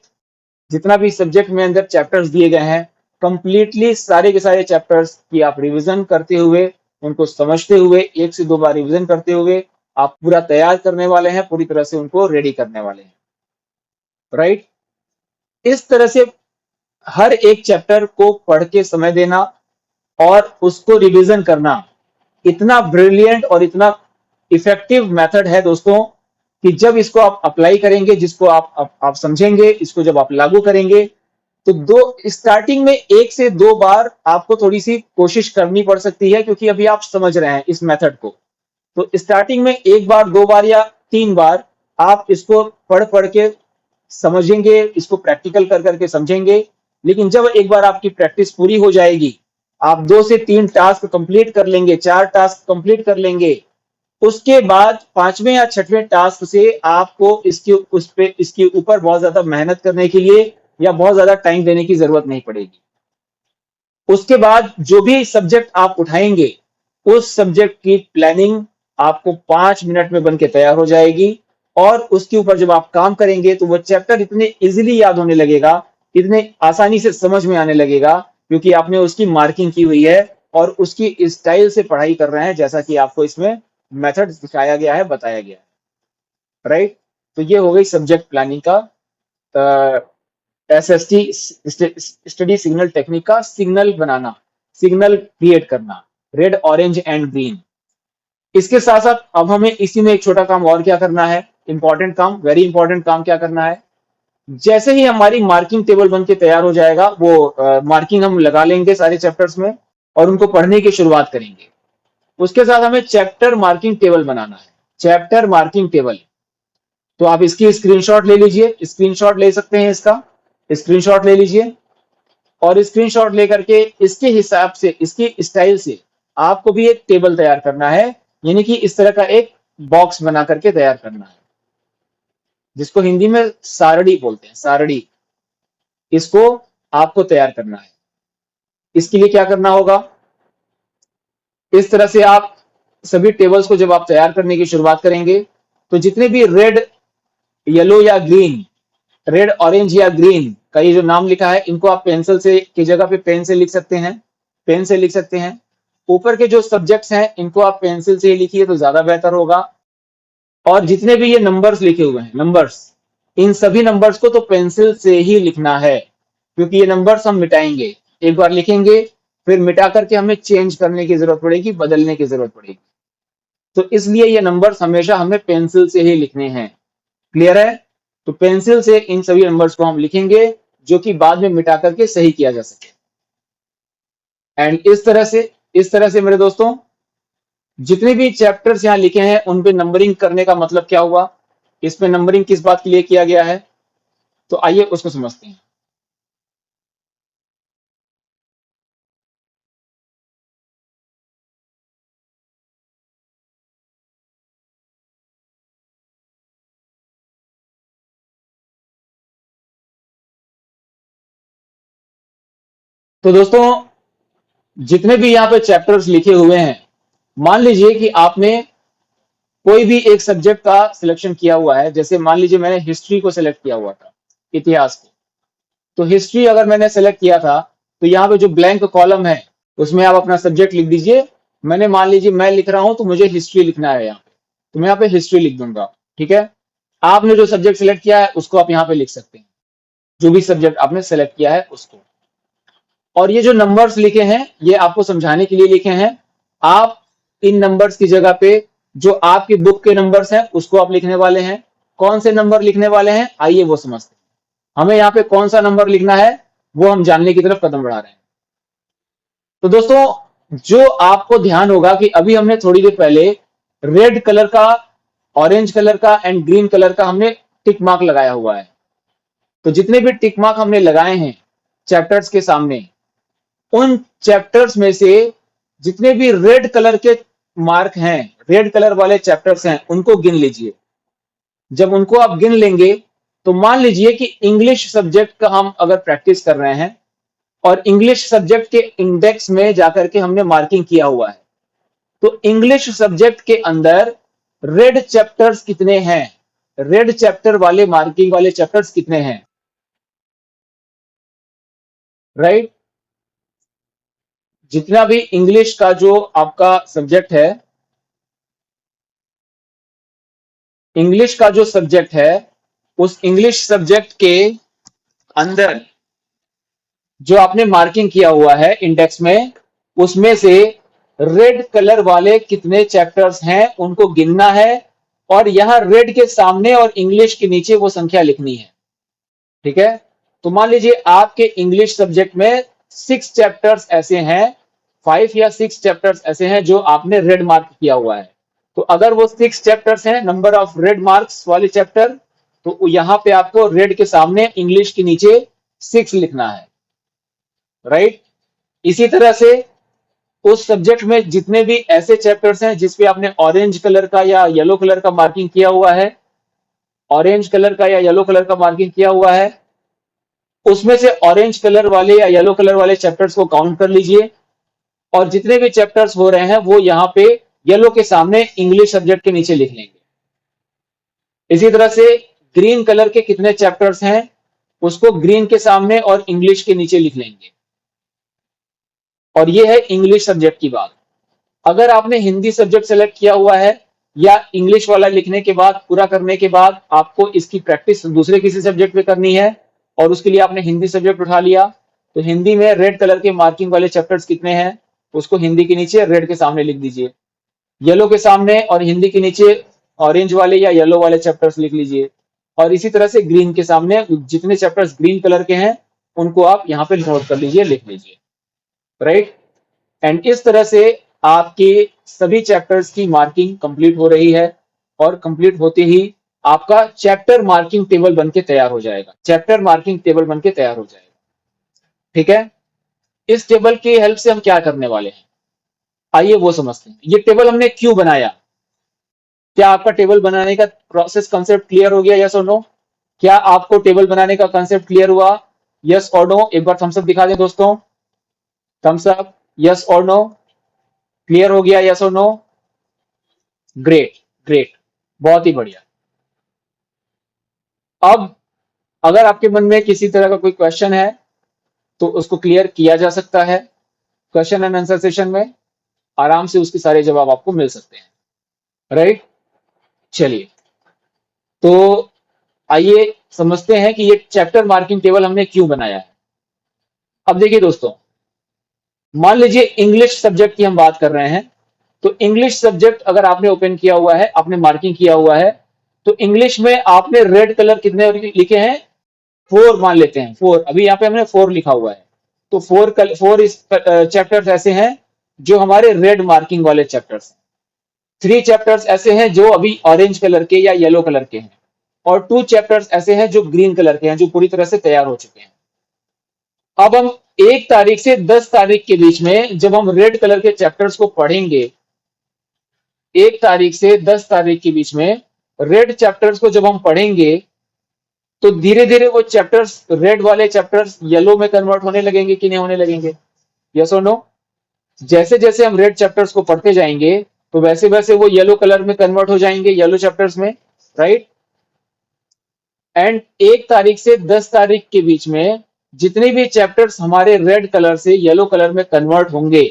S1: जितना भी सब्जेक्ट में अंदर चैप्टर्स दिए गए हैं, कंप्लीटली सारे के सारे चैप्टर्स की आप रिवीजन करते हुए, उनको समझते हुए, 1 से 2 बार रिवीजन करते हुए आप पूरा तैयार करने वाले हैं, पूरी तरह से उनको रेडी करने वाले हैं। राइट। इस तरह से हर एक चैप्टर को पढ़ के समय देना और उसको रिवीजन करना इतना ब्रिलियंट और इतना इफेक्टिव मेथड है दोस्तों, कि जब इसको आप अप्लाई करेंगे, जिसको आप समझेंगे, इसको जब आप लागू करेंगे, तो स्टार्टिंग में 1 से 2 बार आपको थोड़ी सी कोशिश करनी पड़ सकती है, क्योंकि अभी आप समझ रहे हैं इस मेथड को। तो स्टार्टिंग में 1 बार 2 बार या 3 बार आप इसको पढ़ पढ़ के समझेंगे, इसको प्रैक्टिकल कर करके समझेंगे। लेकिन जब एक बार आपकी प्रैक्टिस पूरी हो जाएगी, आप 2 से 3 टास्क कंप्लीट कर लेंगे, 4 टास्क कंप्लीट कर लेंगे, उसके बाद 5वें या 6वें टास्क से आपको इसके ऊपर बहुत ज्यादा मेहनत करने के लिए या बहुत ज्यादा टाइम देने की जरूरत नहीं पड़ेगी। उसके बाद जो भी सब्जेक्ट आप उठाएंगे, उस सब्जेक्ट की प्लानिंग आपको 5 मिनट में बन के तैयार हो जाएगी। और उसके ऊपर जब आप काम करेंगे तो वो चैप्टर इतने इजीली याद होने लगेगा, इतने आसानी से समझ में आने लगेगा, क्योंकि आपने उसकी मार्किंग की हुई है और उसकी स्टाइल से पढ़ाई कर रहे हैं, जैसा कि आपको इसमें मेथड दिखाया गया है, बताया गया है। राइट। तो ये हो गई सब्जेक्ट प्लानिंग का, एसएसटी स्टडी सिग्नल टेक्निक का सिग्नल बनाना, सिग्नल क्रिएट करना, रेड ऑरेंज एंड ग्रीन। इसके साथ साथ अब हमें इसी में एक छोटा काम और क्या करना है, इंपॉर्टेंट काम, वेरी इंपॉर्टेंट काम क्या करना है। जैसे ही हमारी मार्किंग टेबल बन के तैयार हो जाएगा, वो मार्किंग हम लगा लेंगे सारे चैप्टर्स में और उनको पढ़ने की शुरुआत करेंगे। उसके साथ हमें चैप्टर मार्किंग टेबल बनाना है, चैप्टर मार्किंग टेबल। तो आप इसकी स्क्रीनशॉट ले लीजिए, स्क्रीनशॉट ले सकते हैं, इसका स्क्रीनशॉट ले लीजिए और स्क्रीनशॉट लेकर के इसके हिसाब से, इसकी स्टाइल से आपको भी एक टेबल तैयार करना है, यानी कि इस तरह का एक बॉक्स बना करके तैयार करना है, जिसको हिंदी में सारणी बोलते हैं, सारणी। इसको आपको तैयार करना है। इसके लिए क्या करना होगा, इस तरह से आप सभी टेबल्स को जब आप तैयार करने की शुरुआत करेंगे, तो जितने भी रेड, येलो या ग्रीन, रेड ऑरेंज या ग्रीन का ये जो नाम लिखा है, इनको आप पेंसिल से की जगह पे पेन से लिख सकते हैं, पेन से लिख सकते हैं। ऊपर के जो सब्जेक्ट्स हैं इनको आप पेंसिल से ही लिखिए तो ज्यादा बेहतर होगा। और जितने भी ये नंबर्स लिखे हुए हैं, नंबर्स, इन सभी नंबर्स को तो पेंसिल से ही लिखना है, क्योंकि ये नंबर्स हम मिटाएंगे, एक बार लिखेंगे फिर मिटा करके हमें चेंज करने की जरूरत पड़ेगी, बदलने की जरूरत पड़ेगी। तो इसलिए ये नंबर्स हमेशा हमें पेंसिल से ही लिखने हैं। क्लियर है। तो पेंसिल से इन सभी नंबर्स को हम लिखेंगे, जो कि बाद में मिटा करके सही किया जा सके। एंड इस तरह से मेरे दोस्तों, जितने भी चैप्टर्स यहाँ लिखे हैं उन पे नंबरिंग करने का मतलब क्या हुआ, इसमें नंबरिंग किस बात के लिए किया गया है, तो आइए उसको समझते हैं। तो दोस्तों, जितने भी यहाँ पे चैप्टर्स लिखे हुए हैं, मान लीजिए कि आपने कोई भी एक सब्जेक्ट का सिलेक्शन किया हुआ है। जैसे मान लीजिए मैंने हिस्ट्री को सिलेक्ट किया हुआ था, इतिहास को। तो हिस्ट्री अगर मैंने सेलेक्ट किया था, तो यहाँ पे जो ब्लैंक कॉलम है उसमें आप अपना सब्जेक्ट लिख दीजिए। मैंने मान लीजिए मैं लिख रहा हूं तो मुझे हिस्ट्री लिखना है यहाँ पे, तो मैं यहाँ पे हिस्ट्री लिख दूंगा। ठीक है, आपने जो सब्जेक्ट सिलेक्ट किया है उसको आप यहाँ पे लिख सकते हैं, जो भी सब्जेक्ट आपने सेलेक्ट किया है उसको। और ये जो नंबर्स लिखे हैं ये आपको समझाने के लिए लिखे हैं। आप इन नंबर्स की जगह पे जो आपकी बुक के नंबर्स हैं उसको आप लिखने वाले हैं। कौन से नंबर लिखने वाले हैं, आइए वो समझते हैं। हमें यहाँ पे कौन सा नंबर लिखना है वो हम जानने की तरफ कदम बढ़ा रहे हैं। तो दोस्तों, जो आपको ध्यान होगा कि अभी हमने थोड़ी देर पहले रेड कलर का, ऑरेंज कलर का एंड ग्रीन कलर का हमने टिक मार्क लगाया हुआ है। तो जितने भी टिक मार्क हमने लगाए हैं चैप्टर्स के सामने, उन चैप्टर्स में से जितने भी रेड कलर के मार्क हैं, रेड कलर वाले चैप्टर्स हैं, उनको गिन लीजिए। जब उनको आप गिन लेंगे तो मान लीजिए कि इंग्लिश सब्जेक्ट का हम अगर प्रैक्टिस कर रहे हैं और इंग्लिश सब्जेक्ट के इंडेक्स में जाकर के हमने मार्किंग किया हुआ है, तो इंग्लिश सब्जेक्ट के अंदर रेड चैप्टर्स कितने हैं, रेड चैप्टर वाले मार्किंग वाले चैप्टर्स कितने हैं, राइट। जितना भी इंग्लिश का जो आपका सब्जेक्ट है, इंग्लिश का जो सब्जेक्ट है, उस इंग्लिश सब्जेक्ट के अंदर जो आपने मार्किंग किया हुआ है इंडेक्स में, उसमें से रेड कलर वाले कितने चैप्टर्स हैं उनको गिनना है। और यहां रेड के सामने और इंग्लिश के नीचे वो संख्या लिखनी है। ठीक है, तो मान लीजिए आपके इंग्लिश सब्जेक्ट में 6 चैप्टर्स ऐसे हैं, 5 या 6 चैप्टर्स ऐसे हैं जो आपने रेड मार्क किया हुआ है। तो अगर वो 6 चैप्टर्स हैं, नंबर ऑफ रेड मार्क्स वाले चैप्टर, तो यहां पे आपको रेड के सामने इंग्लिश के नीचे 6 लिखना है, राइट। इसी तरह से उस सब्जेक्ट में जितने भी ऐसे चैप्टर्स हैं जिसपे आपने ऑरेंज कलर का या येलो कलर का मार्किंग किया हुआ है, ऑरेंज कलर का या येलो कलर का मार्किंग किया हुआ है, उसमें से ऑरेंज कलर वाले या येलो कलर वाले चैप्टर्स को काउंट कर लीजिए। और जितने भी चैप्टर्स हो रहे हैं वो यहाँ पे येलो के सामने इंग्लिश सब्जेक्ट के नीचे लिख लेंगे। इसी तरह से ग्रीन कलर के कितने चैप्टर्स हैं उसको ग्रीन के सामने और इंग्लिश के नीचे लिख लेंगे। और ये है इंग्लिश सब्जेक्ट की बात। अगर आपने हिंदी सब्जेक्ट सेलेक्ट किया हुआ है या इंग्लिश वाला लिखने के बाद, पूरा करने के बाद आपको इसकी प्रैक्टिस दूसरे किसी सब्जेक्ट पे करनी है और उसके लिए आपने हिंदी सब्जेक्ट उठा लिया, तो हिंदी में रेड कलर के मार्किंग वाले चैप्टर्स कितने हैं उसको हिंदी के नीचे रेड के सामने लिख दीजिए। येलो के सामने और हिंदी के नीचे ऑरेंज वाले या येलो वाले चैप्टर्स लिख लीजिए। और इसी तरह से ग्रीन के सामने जितने चैप्टर्स ग्रीन कलर के हैं उनको आप यहाँ पे नोट कर लीजिए, लिख लीजिए, राइट। एंड इस तरह से आपके सभी चैप्टर्स की मार्किंग कंप्लीट हो रही है। और कंप्लीट होते ही आपका चैप्टर मार्किंग टेबल बनके तैयार हो जाएगा, चैप्टर मार्किंग टेबल बनके तैयार हो जाएगा। ठीक है, इस टेबल की हेल्प से हम क्या करने वाले हैं, आइए वो समझते हैं। ये टेबल हमने क्यों बनाया, क्या आपका टेबल बनाने का प्रोसेस कंसेप्ट क्लियर हो गया, यस और नो? क्या आपको टेबल बनाने का कंसेप्ट क्लियर हुआ, यस और नो? एक बार थम्स अप दिखा दें दोस्तों, थम्स अप, यस और नो? क्लियर हो गया, यस और नो? ग्रेट, ग्रेट, बहुत ही बढ़िया। अब अगर आपके मन में किसी तरह का कोई क्वेश्चन है तो उसको क्लियर किया जा सकता है। क्वेश्चन एंड आंसर सेशन में आराम से उसके सारे जवाब आपको मिल सकते हैं, राइट। चलिए, तो आइए समझते हैं कि ये चैप्टर मार्किंग टेबल हमने क्यों बनाया है। अब देखिए दोस्तों, मान लीजिए इंग्लिश सब्जेक्ट की हम बात कर रहे हैं, तो इंग्लिश सब्जेक्ट अगर आपने ओपन किया हुआ है, आपने मार्किंग किया हुआ है, तो इंग्लिश में आपने रेड कलर कितने लिखे हैं, 4 मान लेते हैं, 4। अभी यहाँ पे हमने 4 लिखा हुआ है, तो 4 इस चैप्टर्स ऐसे हैं जो हमारे रेड मार्किंग वाले चैप्टर्स हैं। 3 चैप्टर्स ऐसे हैं जो अभी ऑरेंज कलर के या येलो कलर के हैं, और 2 चैप्टर्स ऐसे हैं जो ग्रीन कलर के हैं, जो पूरी तरह से तैयार हो चुके हैं। अब हम 1 तारीख से 10 तारीख के बीच में जब हम रेड कलर के चैप्टर्स को पढ़ेंगे, 1 तारीख से 10 तारीख के बीच में रेड चैप्टर्स को जब हम पढ़ेंगे, तो धीरे धीरे वो चैप्टर्स, रेड वाले चैप्टर्स येलो में कन्वर्ट होने लगेंगे कि नहीं होने लगेंगे? यस और नो? जैसे जैसे हम रेड चैप्टर्स को पढ़ते जाएंगे तो वैसे वैसे वो येलो कलर में कन्वर्ट हो जाएंगे, येलो चैप्टर्स में, राइट? एंड 1 तारीख से 10 तारीख के बीच में जितने भी चैप्टर्स हमारे रेड कलर से येलो कलर में कन्वर्ट होंगे,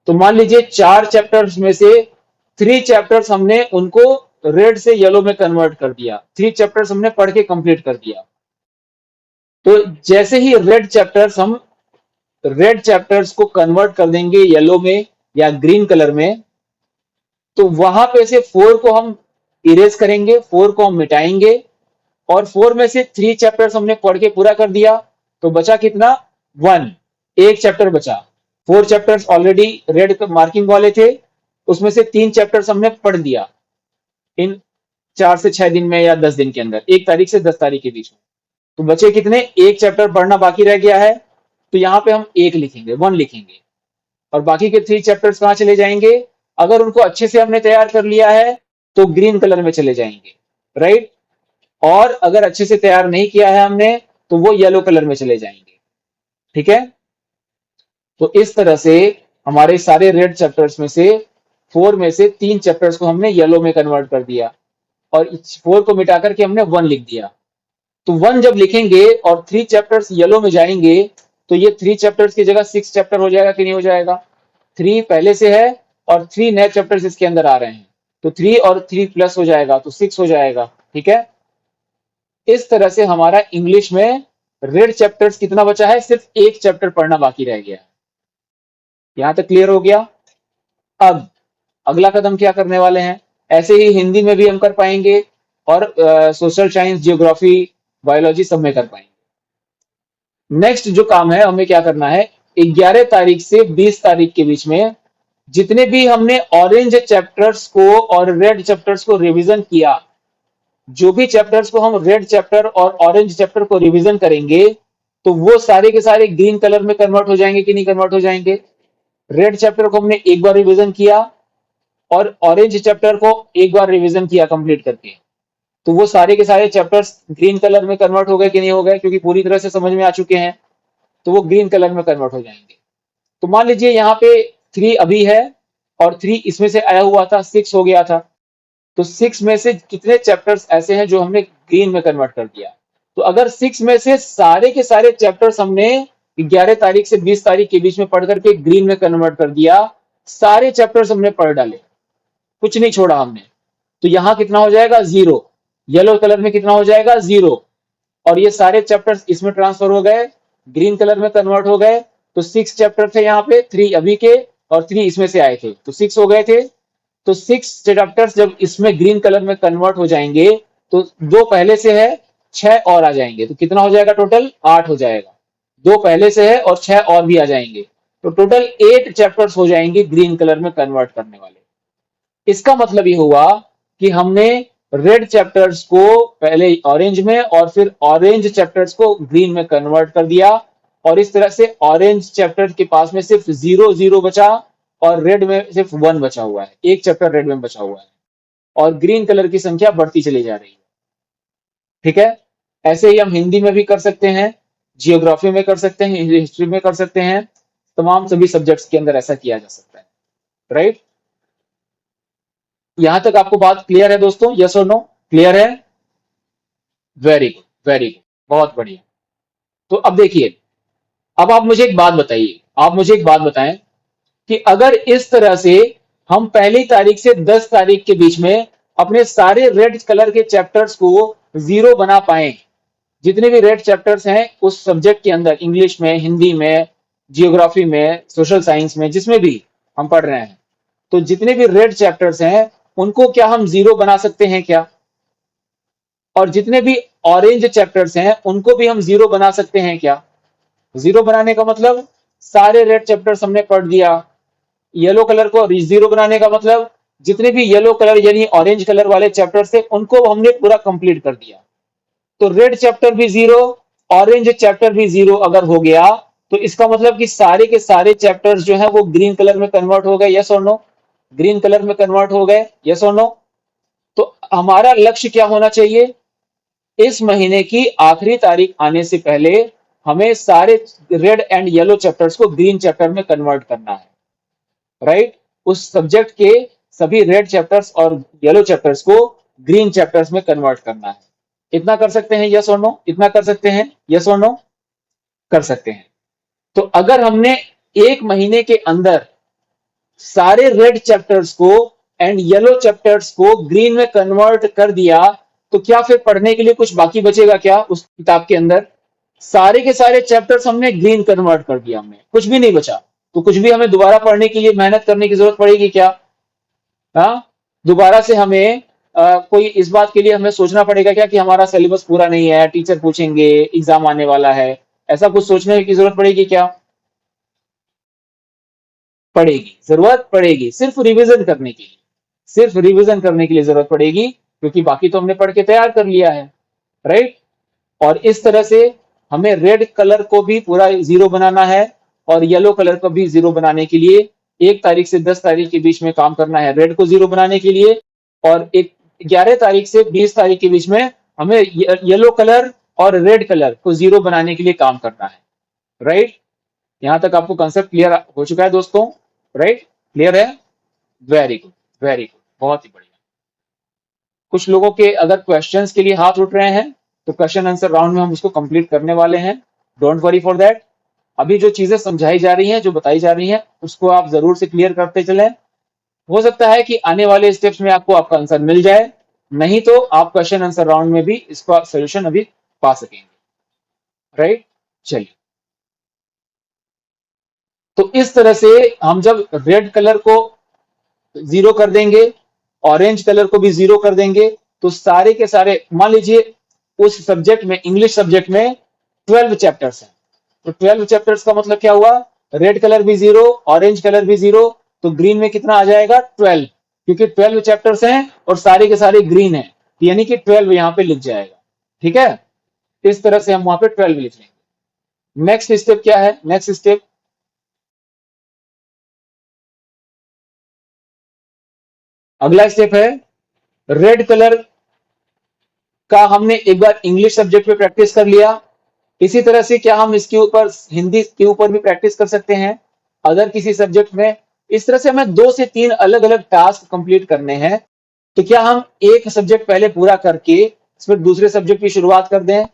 S1: तो मान लीजिए 4 चैप्टर्स में से 3 चैप्टर्स हमने उनको रेड से येलो में कन्वर्ट कर दिया, 3 चैप्टर्स हमने पढ़ के कंप्लीट कर दिया। तो जैसे ही रेड चैप्टर्स को कन्वर्ट कर देंगे येलो में या ग्रीन कलर में, तो वहां पे से 4 को हम इरेज करेंगे, 4 को हम मिटाएंगे, और 4 में से 3 चैप्टर्स हमने पढ़ के पूरा कर दिया, तो बचा कितना? 1, एक चैप्टर बचा। 4 चैप्टर्स ऑलरेडी रेड मार्किंग वाले थे, उसमें से 3 चैप्टर्स हमने पढ़ दिया इन 4 से 6 दिन में या 10 दिन के अंदर, 1 तारीख से 10 तारीख के बीच में। तो बचे कितने? एक चैप्टर पढ़ना बाकी रह गया है, तो यहाँ पे हम 1 लिखेंगे, 1 लिखेंगे, और बाकी के 3 चैप्टर्स कहाँ चले जाएंगे? अगर उनको अच्छे से हमने तैयार कर लिया है तो ग्रीन कलर में चले जाएंगे, राइट? और अगर अच्छे से तैयार नहीं किया है हमने तो वो येलो कलर में चले जाएंगे, ठीक है? तो इस तरह से हमारे सारे रेड चैप्टर्स में से 4 में से 3 चैप्टर्स को हमने येलो में कन्वर्ट कर दिया, और 4 को मिटा करके हमने 1 लिख दिया। तो 1 जब लिखेंगे और 3 चैप्टर्स येलो में जाएंगे, तो ये 3 चैप्टर्स की जगह 6 चैप्टर हो जाएगा कि नहीं हो जाएगा? 3 पहले से है और 3 नए चैप्टर्स इसके अंदर आ रहे हैं, तो 3 और 3 प्लस हो जाएगा, तो 6 हो जाएगा, ठीक है? इस तरह से हमारा इंग्लिश में रेड चैप्टर्स कितना बचा है? सिर्फ 1 चैप्टर पढ़ना बाकी रह गया। यहां तक क्लियर हो गया? अब अगला कदम क्या करने वाले हैं? ऐसे ही हिंदी में भी हम कर पाएंगे, और सोशल साइंस, जियोग्राफी, बायोलॉजी सब में कर पाएंगे। नेक्स्ट जो काम है, हमें क्या करना है? 11 तारीख से 20 तारीख के बीच में जितने भी हमने ऑरेंज चैप्टर्स को और रेड चैप्टर्स को रिवीजन किया, जो भी चैप्टर्स को हम रेड चैप्टर और ऑरेंज चैप्टर को रिवीजन करेंगे, तो वो सारे के सारे ग्रीन कलर में कन्वर्ट हो जाएंगे कि नहीं कन्वर्ट हो जाएंगे? रेड चैप्टर को हमने एक बार रिवीजन किया और ऑरेंज चैप्टर को एक बार रिवीजन किया कंप्लीट करके, तो वो सारे के सारे चैप्टर्स ग्रीन कलर में कन्वर्ट हो गए कि नहीं हो गए? क्योंकि पूरी तरह से समझ में आ चुके हैं, तो वो ग्रीन कलर में कन्वर्ट हो जाएंगे। तो मान लीजिए यहाँ पे 3 अभी है और 3 इसमें से आया हुआ था, 6 हो गया था, तो 6 में से कितने चैप्टर्स ऐसे हैं जो हमने ग्रीन में कन्वर्ट कर दिया? तो अगर 6 में से सारे के सारे चैप्टर्स हमने 11 तारीख से 20 तारीख के बीच में पढ़ करके ग्रीन में कन्वर्ट कर दिया, सारे चैप्टर्स हमने पढ़ डाले, कुछ नहीं छोड़ा हमने, तो यहां कितना हो जाएगा? 0। येलो कलर में कितना हो जाएगा? 0। और ये सारे चैप्टर्स इसमें ट्रांसफर हो गए, ग्रीन कलर में कन्वर्ट हो गए, तो 6 चैप्टर थे यहाँ पे, 3 अभी के और 3 इसमें से आए थे, तो 6 हो गए थे। तो 6 चैप्टर्स जब इसमें ग्रीन कलर में कन्वर्ट हो जाएंगे, तो 2 पहले से है, 6 और आ जाएंगे, तो कितना हो जाएगा टोटल? 8 हो जाएगा। 2 पहले से है और 6 और भी आ जाएंगे, तो टोटल 8 चैप्टर्स हो जाएंगे ग्रीन कलर में कन्वर्ट करने वाले। इसका मतलब ये हुआ कि हमने रेड चैप्टर्स को पहले ऑरेंज में और फिर ऑरेंज चैप्टर्स को ग्रीन में कन्वर्ट कर दिया, और इस तरह से ऑरेंज चैप्टर के पास में सिर्फ 0 बचा और रेड में सिर्फ 1 बचा हुआ है, एक चैप्टर रेड में बचा हुआ है, और ग्रीन कलर की संख्या बढ़ती चली जा रही है, ठीक है? ऐसे ही हम हिंदी में भी कर सकते हैं, जियोग्राफी में कर सकते हैं, हिस्ट्री में कर सकते हैं, तमाम सभी सब्जेक्ट्स के अंदर ऐसा किया जा सकता है, राइट? यहां तक आपको बात क्लियर है दोस्तों? यस और नो? क्लियर है? वेरी गुड, वेरी गुड, बहुत बढ़िया। तो अब देखिए, अब आप मुझे एक बात बताइए, आप मुझे एक बात बताएं कि अगर इस तरह से हम पहली तारीख से 10 तारीख के बीच में अपने सारे रेड कलर के चैप्टर्स को 0 बना पाए, जितने भी रेड चैप्टर्स हैं उस सब्जेक्ट के अंदर, इंग्लिश में, हिंदी में, जियोग्राफी में, सोशल साइंस में, जिसमें भी हम पढ़ रहे हैं, तो जितने भी रेड चैप्टर्स हैं उनको क्या हम 0 बना सकते हैं क्या? और जितने भी ऑरेंज चैप्टर्स हैं उनको भी हम 0 बना सकते हैं क्या? 0 बनाने का मतलब सारे रेड चैप्टर्स हमने पढ़ दिया। येलो कलर को 0 बनाने का मतलब जितने भी येलो कलर यानी ऑरेंज कलर वाले चैप्टर्स थे उनको हमने पूरा कंप्लीट कर दिया। तो रेड चैप्टर भी 0, ऑरेंज चैप्टर भी 0 अगर हो गया, तो इसका मतलब कि सारे के सारे चैप्टर्स जो है वो ग्रीन कलर में कन्वर्ट हो गए, यस और नो? ग्रीन कलर में कन्वर्ट हो गए, यस और नो? तो हमारा लक्ष्य क्या होना चाहिए? इस महीने की आखिरी तारीख आने से पहले हमें सारे रेड एंड येलो चैप्टर्स को ग्रीन चैप्टर में कन्वर्ट करना है, राइट। उस सब्जेक्ट के सभी रेड चैप्टर्स और येलो चैप्टर्स को ग्रीन चैप्टर्स में कन्वर्ट करना है। इतना कर सकते हैं, यस और नो? इतना कर सकते हैं, यस और नो? कर सकते हैं। तो अगर हमने एक महीने के अंदर सारे रेड चैप्टर्स को एंड येलो चैप्टर्स को ग्रीन में कन्वर्ट कर दिया, तो क्या फिर पढ़ने के लिए कुछ बाकी बचेगा क्या उस किताब के अंदर? सारे के सारे चैप्टर्स हमने ग्रीन कन्वर्ट कर दिया, हमने कुछ भी नहीं बचा। तो कुछ भी हमें दोबारा पढ़ने के लिए मेहनत करने की जरूरत पड़ेगी क्या? हाँ, दोबारा से हमें कोई इस बात के लिए हमें सोचना पड़ेगा क्या कि हमारा सिलेबस पूरा नहीं है, टीचर पूछेंगे, एग्जाम आने वाला है, ऐसा कुछ सोचने की जरूरत पड़ेगी क्या? पड़ेगी, जरूरत पड़ेगी, सिर्फ रिवीजन करने के लिए, सिर्फ रिवीजन करने के लिए जरूरत पड़ेगी, क्योंकि बाकी तो हमने पढ़ के तैयार कर लिया है, राइट। और इस तरह से हमें रेड कलर को भी पूरा जीरो बनाना है और येलो कलर को भी जीरो बनाने के लिए 1 तारीख से 10 तारीख के बीच में काम करना है रेड को जीरो बनाने के लिए, और 11 तारीख से 20 तारीख के बीच में हमें येलो कलर और रेड कलर को जीरो बनाने के लिए काम करना है, राइट। यहां तक आपको कंसेप्ट क्लियर हो चुका है दोस्तों, राइट? क्लियर है? वेरी गुड, वेरी गुड, बहुत ही बढ़िया। कुछ लोगों के अगर क्वेश्चंस के लिए हाथ उठ रहे हैं तो क्वेश्चन आंसर राउंड में हम उसको कंप्लीट करने वाले हैं, डोंट वरी फॉर दैट। अभी जो चीजें समझाई जा रही हैं, जो बताई जा रही हैं, उसको आप जरूर से क्लियर करते चलें। हो सकता है कि आने वाले स्टेप्स में आपको आपका आंसर मिल जाए, नहीं तो आप क्वेश्चन आंसर राउंड में भी इसका सोल्यूशन अभी पा सकेंगे, राइट। चलिए, तो इस तरह से हम जब रेड कलर को जीरो कर देंगे, ऑरेंज कलर को भी जीरो कर देंगे, तो सारे के सारे, मान लीजिए उस सब्जेक्ट में, इंग्लिश सब्जेक्ट में 12 चैप्टर्स हैं, तो 12 चैप्टर्स का मतलब क्या हुआ? रेड कलर भी जीरो, ऑरेंज कलर भी जीरो, तो ग्रीन में कितना आ जाएगा? 12, क्योंकि 12 चैप्टर्स हैं और सारे के सारे ग्रीन है, यानी कि 12 यहां पे लिख जाएगा, ठीक है। इस तरह से हम वहां पे 12 लिख लेंगे। नेक्स्ट स्टेप क्या है? नेक्स्ट स्टेप, अगला स्टेप है रेड कलर का हमने एक बार इंग्लिश सब्जेक्ट पे प्रैक्टिस कर लिया, इसी तरह से क्या हम इसके ऊपर हिंदी के ऊपर भी प्रैक्टिस कर सकते हैं अदर किसी सब्जेक्ट में? इस तरह से हमें 2 से 3 अलग अलग टास्क कंप्लीट करने हैं। तो क्या हम एक सब्जेक्ट पहले पूरा करके फिर दूसरे सब्जेक्ट की शुरुआत कर दें,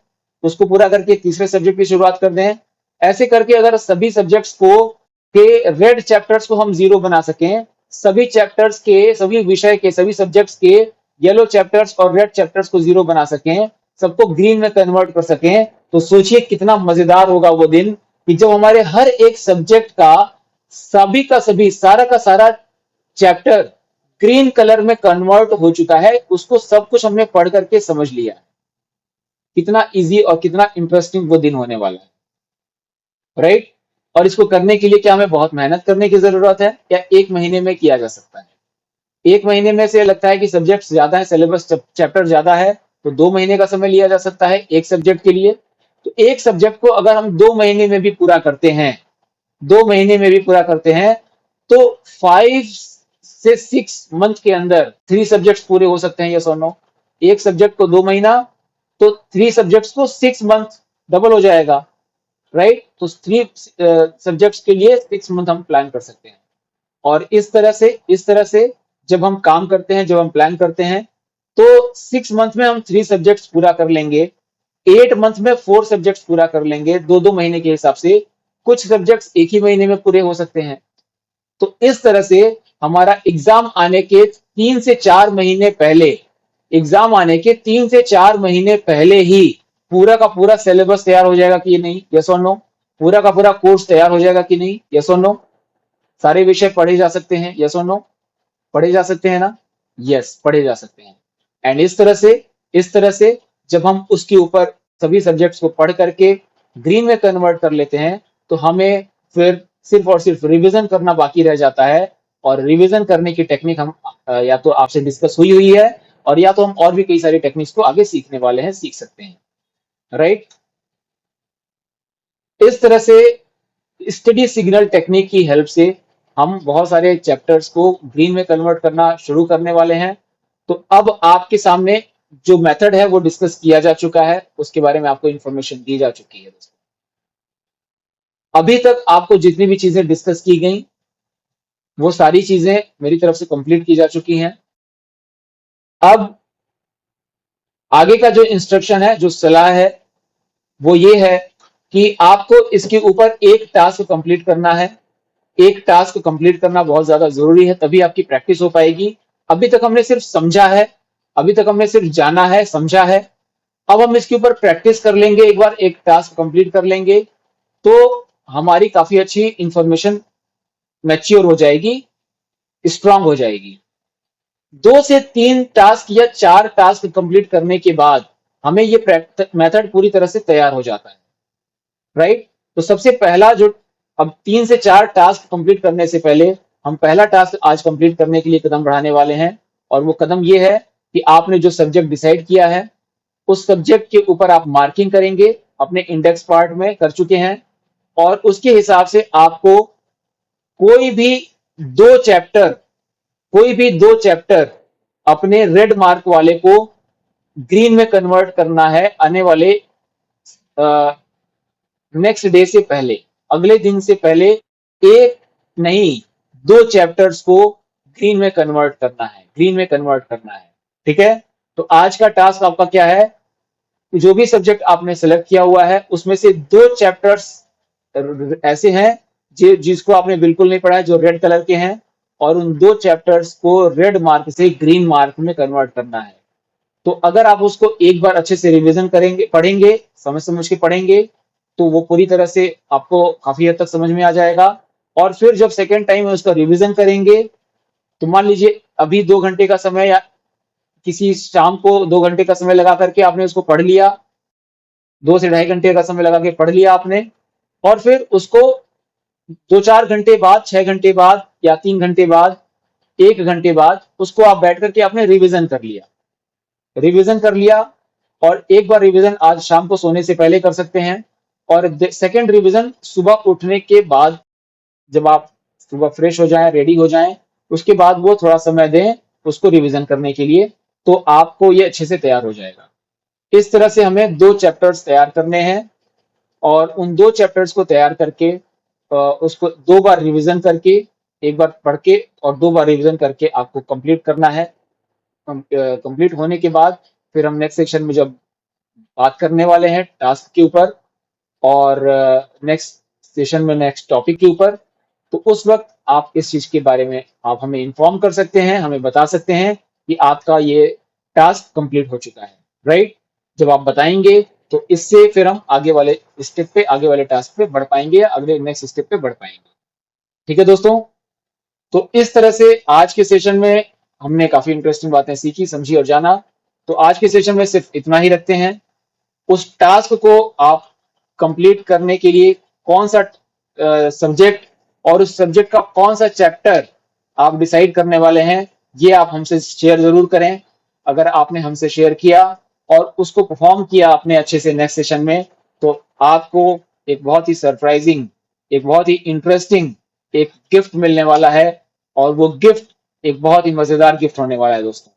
S1: उसको पूरा करके तीसरे सब्जेक्ट की शुरुआत कर दें? ऐसे करके अगर सभी सब्जेक्ट्स को के रेड चैप्टर्स को हम जीरो बना सकें, सभी चैप्टर्स के, सभी विषय के, सभी सब्जेक्ट्स के येलो चैप्टर्स और रेड चैप्टर्स को जीरो बना सकें, सबको ग्रीन में कन्वर्ट कर सकें, तो सोचिए कितना मजेदार होगा वो दिन कि जब हमारे हर एक सब्जेक्ट का सभी, सारा का सारा चैप्टर ग्रीन कलर में कन्वर्ट हो चुका है, उसको सब कुछ हमने पढ़ करके समझ लिया। कितना इजी और कितना इंटरेस्टिंग वो दिन होने वाला है, राइट। और इसको करने के लिए क्या हमें बहुत मेहनत करने की जरूरत है? क्या 1 महीने में किया जा सकता है? 1 महीने में से लगता है कि सब्जेक्ट ज्यादा है, सिलेबस चैप्टर ज्यादा है, तो 2 महीने का समय लिया जा सकता है एक सब्जेक्ट के लिए। तो एक सब्जेक्ट को अगर हम 2 महीने में भी पूरा करते हैं, 2 महीने में भी पूरा करते हैं, तो 5 से 6 मंथ के अंदर 3 सब्जेक्ट्स पूरे हो सकते हैं, यस और नो? एक सब्जेक्ट को 2 महीना, तो 3 सब्जेक्ट्स को 6 मंथ, डबल हो जाएगा, राइट। तो 3 सब्जेक्ट्स के लिए 6 मंथ हम प्लान कर सकते हैं। और इस तरह से जब हम काम करते हैं, जब हम प्लान करते हैं, तो 6 मंथ में हम 3 सब्जेक्ट्स पूरा कर लेंगे, 8 मंथ में 4 सब्जेक्ट्स पूरा कर लेंगे, 2-2 महीने के हिसाब से। कुछ सब्जेक्ट्स एक ही महीने में पूरे हो सकते हैं। तो इस तरह से हमारा एग्जाम आने के 3 से 4 महीने पहले, एग्जाम आने के 3 से 4 महीने पहले ही पूरा का पूरा सिलेबस तैयार हो जाएगा कि नहीं, यस और नो? पूरा का पूरा कोर्स तैयार हो जाएगा कि नहीं, यस और नो? सारे विषय पढ़े जा सकते हैं, यस और नो? पढ़े जा सकते हैं ना? यस, पढ़े जा सकते हैं। एंड इस तरह से जब हम उसके ऊपर सभी सब्जेक्ट्स को पढ़ करके ग्रीन में कन्वर्ट कर लेते हैं, तो हमें फिर सिर्फ और सिर्फ रिवीजन करना बाकी रह जाता है। और रिवीजन करने की टेक्निक हम या तो आपसे डिस्कस हुई है, और या तो हम और भी कई सारी टेक्निक्स को आगे सीखने वाले हैं, सीख सकते हैं, राइट। इस तरह से स्टडी सिग्नल टेक्निक की हेल्प से हम बहुत सारे चैप्टर्स को ग्रीन में कन्वर्ट करना शुरू करने वाले हैं। तो अब आपके सामने जो मेथड है वो डिस्कस किया जा चुका है, उसके बारे में आपको इंफॉर्मेशन दी जा चुकी है दोस्तों। अभी तक आपको जितनी भी चीजें डिस्कस की गई वो सारी चीजें मेरी तरफ से कंप्लीट की जा चुकी हैं। अब आगे का जो इंस्ट्रक्शन है, जो सलाह है, वो ये है कि आपको इसके ऊपर एक टास्क कंप्लीट करना है। एक टास्क कंप्लीट करना बहुत ज्यादा जरूरी है, तभी आपकी प्रैक्टिस हो पाएगी। अभी तक हमने सिर्फ समझा है, अभी तक हमने सिर्फ जाना है, समझा है। अब हम इसके ऊपर प्रैक्टिस कर लेंगे, एक बार एक टास्क कंप्लीट कर लेंगे तो हमारी काफी अच्छी इंफॉर्मेशन मैच्योर हो जाएगी, स्ट्रांग हो जाएगी। 2 से 3 टास्क या 4 टास्क कंप्लीट करने के बाद हमें ये मेथड पूरी तरह से तैयार हो जाता है, राइट। तो सबसे पहला जो, अब 3 से 4 टास्क कंप्लीट करने से पहले हम पहला टास्क आज कंप्लीट करने के लिए कदम बढ़ाने वाले हैं। और वो कदम ये है कि आपने जो सब्जेक्ट डिसाइड किया है उस सब्जेक्ट के ऊपर आप मार्किंग करेंगे, अपने इंडेक्स पार्ट में कर चुके हैं, और उसके हिसाब से आपको कोई भी दो चैप्टर कोई भी 2 चैप्टर अपने रेड मार्क वाले को ग्रीन में कन्वर्ट करना है आने वाले नेक्स्ट डे से पहले, अगले दिन से पहले। एक नहीं, 2 चैप्टर्स को ग्रीन में कन्वर्ट करना है, ग्रीन में कन्वर्ट करना है, ठीक है। तो आज का टास्क आपका क्या है, जो भी सब्जेक्ट आपने सेलेक्ट किया हुआ है उसमें से 2 चैप्टर्स ऐसे हैं जिसको आपने बिल्कुल नहीं पढ़ा है, जो रेड कलर के हैं, और उन 2 चैप्टर्स को रेड मार्क से ग्रीन मार्क में कन्वर्ट करना है। तो अगर आप उसको एक बार अच्छे से रिवीजन करेंगे, पढ़ेंगे, समझ समझ के पढ़ेंगे, तो वो पूरी तरह से आपको काफी हद तक समझ में आ जाएगा। और फिर जब सेकेंड टाइम उसका रिवीजन करेंगे, तो मान लीजिए अभी 2 घंटे का समय, या किसी शाम को 2 घंटे का समय लगा करके आपने उसको पढ़ लिया, 2 से ढाई घंटे का समय लगा के पढ़ लिया आपने, और फिर उसको 2-4 घंटे बाद, 6 घंटे बाद, या 3 घंटे बाद, 1 घंटे बाद उसको आप बैठ करके आपने रिवीजन कर लिया, रिवीजन कर लिया। और एक बार रिवीजन आज शाम को सोने से पहले कर सकते हैं, और सेकेंड रिवीजन सुबह उठने के बाद, जब आप सुबह फ्रेश हो जाएं, रेडी हो जाएं, उसके बाद वो थोड़ा समय दें उसको रिवीजन करने के लिए, तो आपको ये अच्छे से तैयार हो जाएगा। इस तरह से हमें 2 चैप्टर्स तैयार करने हैं, और उन 2 चैप्टर्स को तैयार करके उसको 2 बार रिवीजन करके, एक बार पढ़ के और 2 बार रिवीजन करके आपको कंप्लीट करना है। कंप्लीट होने के बाद फिर हम नेक्स्ट सेक्शन में जब बात करने वाले हैं टास्क के ऊपर, और नेक्स्ट सेशन में नेक्स्ट टॉपिक के ऊपर, तो उस वक्त आप इस चीज के बारे में आप हमें इन्फॉर्म कर सकते हैं, हमें बता सकते हैं कि आपका ये टास्क कंप्लीट हो चुका है, राइट। जब आप बताएंगे तो इससे फिर हम आगे वाले स्टेप पे, आगे वाले टास्क पे बढ़ पाएंगे, या अगले नेक्स्ट स्टेप पे बढ़ पाएंगे। ठीक है दोस्तों, तो इस तरह से आज के सेशन में हमने काफी इंटरेस्टिंग बातें सीखी, समझी और जाना। तो आज के सेशन में सिर्फ इतना ही रखते हैं। उस टास्क को आप कंप्लीट करने के लिए कौन सा सब्जेक्ट और उस सब्जेक्ट का कौन सा चैप्टर आप डिसाइड करने वाले हैं, ये आप हमसे शेयर जरूर करें। अगर आपने हमसे शेयर किया और उसको परफॉर्म किया आपने अच्छे से नेक्स्ट सेशन में, तो आपको एक बहुत ही सरप्राइजिंग, एक बहुत ही इंटरेस्टिंग एक गिफ्ट मिलने वाला है, और वो गिफ्ट एक बहुत ही मजेदार गिफ्ट होने वाला है दोस्तों।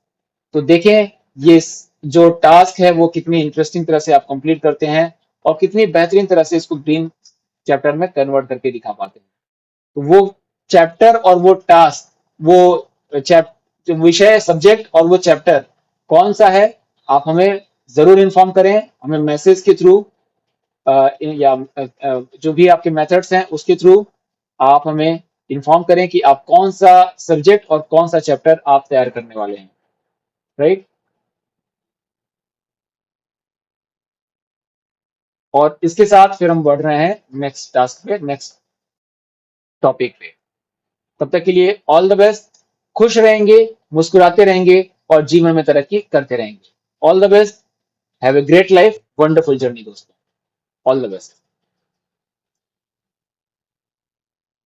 S1: तो देखें ये जो टास्क है वो कितनी इंटरेस्टिंग तरह से आप कंप्लीट करते हैं, और कितनी बेहतरीन तरह से इसको ग्रीन चैप्टर में कन्वर्ट करके दिखा पाते हैं। तो वो चैप्टर और वो टास्क, वो जो विषय, सब्जेक्ट और वो चैप्टर कौन सा है, आप हमें जरूर इन्फॉर्म करें, हमें मैसेज के थ्रू, या जो भी आपके मेथड्स हैं उसके थ्रू आप हमें इन्फॉर्म करें कि आप कौन सा सब्जेक्ट और कौन सा चैप्टर आप तैयार करने वाले हैं, राइट। और इसके साथ फिर हम बढ़ रहे हैं नेक्स्ट टास्क पे, नेक्स्ट टॉपिक पे। तब तक के लिए ऑल द बेस्ट, खुश रहेंगे, मुस्कुराते रहेंगे, और जीवन में तरक्की करते रहेंगे। All the best, have a great life, wonderful journey दोस्तों, ऑल द बेस्ट।